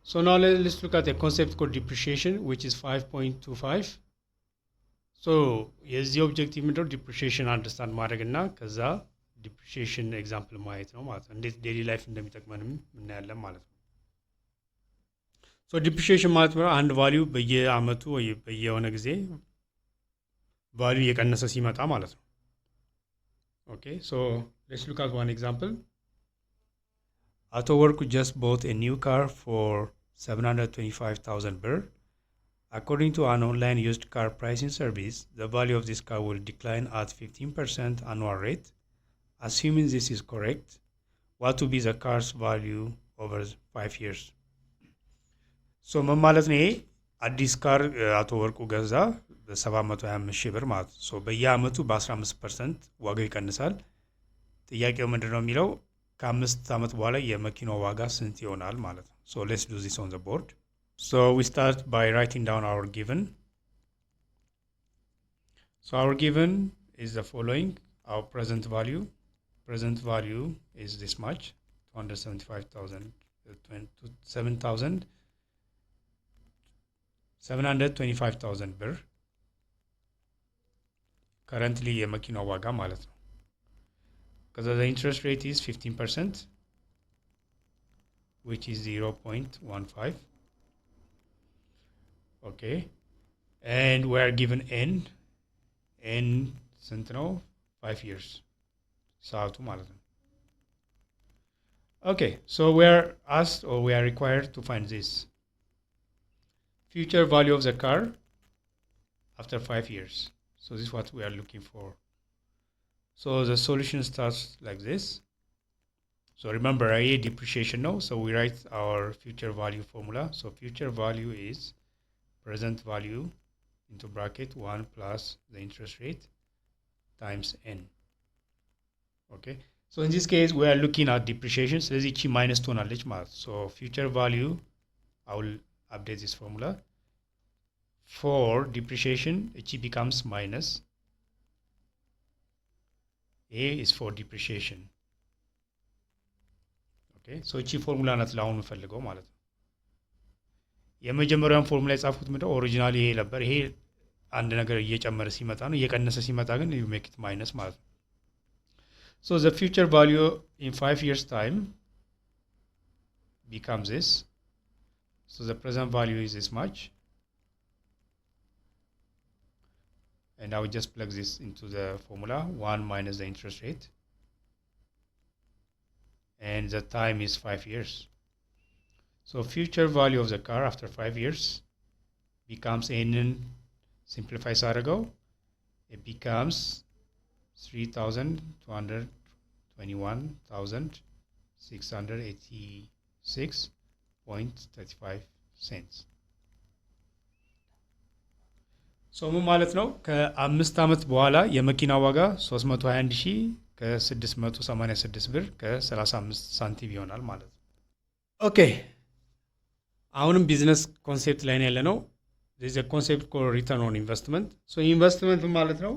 So now let's look at a concept called depreciation, which is 5.25. So የዚህ ኦብጀክቲቭ ምንድነው? ዲፕሪሺዬሽን አንደርስታንድ ማድረግ እና ከዛ ዲፕሪሺዬሽን ኤግዛምፕል ማየት ነው ማለት ነው። እንዴት ዴይሊ ላይፍ እንደሚጠቅመንም እናያለን ማለት ነው። ሶ ዲፕሪሺዬሽን ማለት ነው አንድ ቫልዩ በየአመቱ ወይ በየሆነ ጊዜ ቫልዩ እየቀነሰ ሲመጣ ማለት ነው። ኦኬ ሶ ሌትስ ሉክ አት ዋን ኤግዛምፕል። አቶ ወርቁ just bought a new car for 725,000 birr. According to an online used car pricing service, the value of this car will decline at 15% annual rate. Assuming this is correct, what will be the car's value over 5 years? So ምን ማለት ነው? አዲስ ካር አቶ ወርቁ ገዛ በ725 ሺህ ብር ማለት ነው። በየአመቱ በ15% ዋጋው ይቀንሳል። ጥያቄው ምንድነው የሚለው ከ5 ዓመት በኋላ የመኪናው ዋጋ ስንት ይሆናል ማለት ነው። So let's do this on the board. So we start by writing down our given. So our given is the following. Our present value. Present value is this much, 275,000, 725,000 birr. Currently የመኪናው ዋጋ ማለት ነው። Because the interest rate is 15%, which is 0.15. Okay, and we are given n ስንት ነው? 5 years ሰዓቱ ማለት ነው። Okay, so we are asked or we are required to find this future value of the car after 5 years. So this is what we are looking for. So the solution starts like this. So remember, a depreciation now. So we write our future value formula. So future value is present value into bracket 1 plus the interest rate times n. Okay. So in this case, we are looking at depreciation. So this is minus 2 knowledge math. So future value, I will update this formula. For depreciation, it becomes minus. A is for depreciation. Okay. So እቺ ፎርሙላ ናት ለአሁን የምፈልገው ማለት ነው። የመጀመሪያውን ፎርሙላ የጻፍኩት ምንድነው? ኦሪጂናሊ ይሄ ነበር። ይሄ አንድ ነገር እየጨመረ ሲመጣ ነው። እየቀነሰ ሲመጣ ግን you make it minus ማለት ነው። So the future value in 5 years time becomes this. So the present value is this much. And I will just plug this into the formula, 1 minus the interest rate. And the time is 5 years. So future value of the car after 5 years becomes n, simplifies ago, it becomes 3,221,686.35 cents. ሶ ምን ማለት ነው? ከ5 ዓመት በኋላ የመኪና ዋጋ 321,000 ከ686 ብር ከ35 ሳንቲም ይሆናል ማለት ነው። ኦኬ አሁንም ቢዝነስ ኮንሴፕት ላይ ነው ያለነው። there is a concept called return on investment. so ኢንቨስትመንት ማለት ነው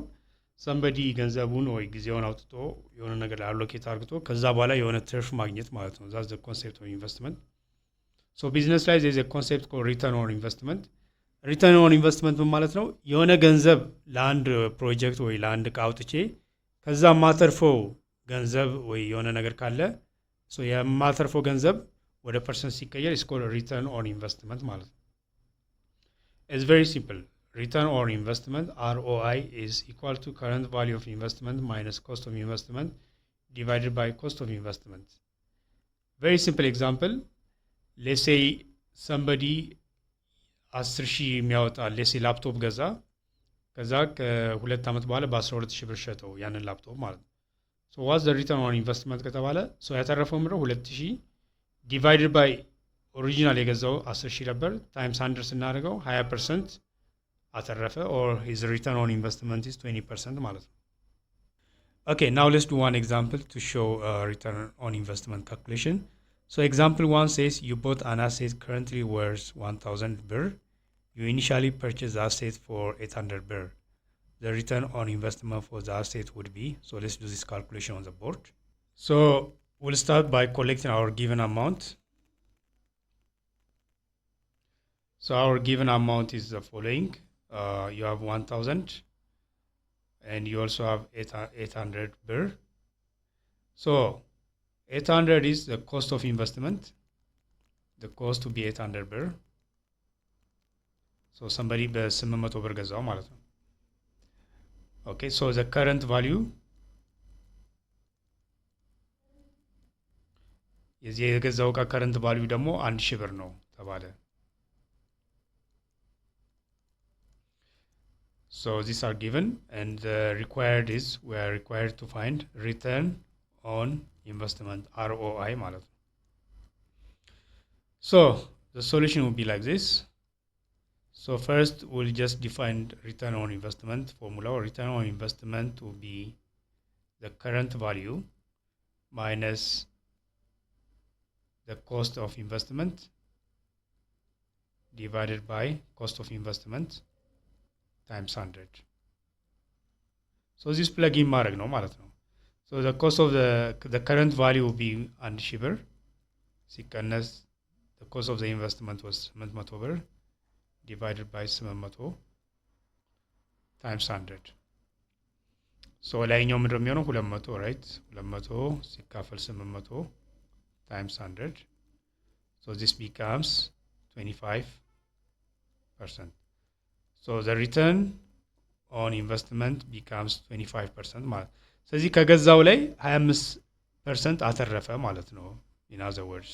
somebody ገንዘቡን ወይ ጊዜውን አውጥቶ የሆነ ነገር አሎኬት አድርጎ ከዛ በኋላ የሆነ ትርፍ ማግኘት ማለት ነው። that's the concept of investment. so business ላይ there is a concept called return on investment. ሪተርን ኦን ኢንቨስትመንት ማለት ነው የሆነ ገንዘብ ለአንድ ፕሮጀክት ወይ ለአንድ ዕቃ አውጥቼ ከዛ ማተርፈው ገንዘብ ወይ የሆነ ነገር ካለ ሶ የማተርፈው ገንዘብ ወደ ፐርሰንት ሲቀየር is called return on investment ማለት ነው። it's very simple. return on investment ROI is equal to current value of investment minus cost of investment divided by cost of investment. very simple example. let's say somebody 10,000 የሚያወጣ ለሲ ላፕቶፕ ገዛ ከዛ ከ2 ዓመት በኋላ በ12,000 ብር ሸጠው ያንን ላፕቶፕ ማለት ነው። so what's the return on investment ከተባለ so ያተረፈው ምንድነው 2,000 divided by original የገዛው 10,000 ነበር times 100 ስናደርገው 20% አተረፈ or his return on investment is 20% ማለት ነው። okay now let's do one example to show return on investment calculation. so example 1 says you bought an asset currently worth 1,000 birr. You initially purchased the asset for 800 birr. The return on investment for the asset would be, so let's do this calculation on the board. So we'll start by collecting our given amount. So our given amount is the following. You have 1000 and you also have 800 ብር. So 800 is the cost of investment. The cost to be 800 ብር. So somebody በ800 ብር ገዛው ማለት ነው። Okay, so the current value የዚህ የገዛው ዕቃ current value ደግሞ 1000 ብር ነው ተባለ። So these are given, and the required is we are required to find return on investment, ROI ማለት ነው. So the solution will be like this. So first we'll just define return on investment formula. Return on investment will be the current value minus the cost of investment divided by cost of investment times 100. So this plug-in ማድረግ ነው ማለት ነው. So the cost of the current value will be 1000 ብር ሲቀነስ the cost of the investment was 800 ብር divided by 800 times 100. So ላይኛው ምንድነው የሚሆነው 200 right? 200 ሲካፈል 800 times 100. So this becomes 25%. So the return on investment becomes 25% ማለት ስለዚህ ከገዛው ላይ 25% አተረፈ ማለት ነው in other words.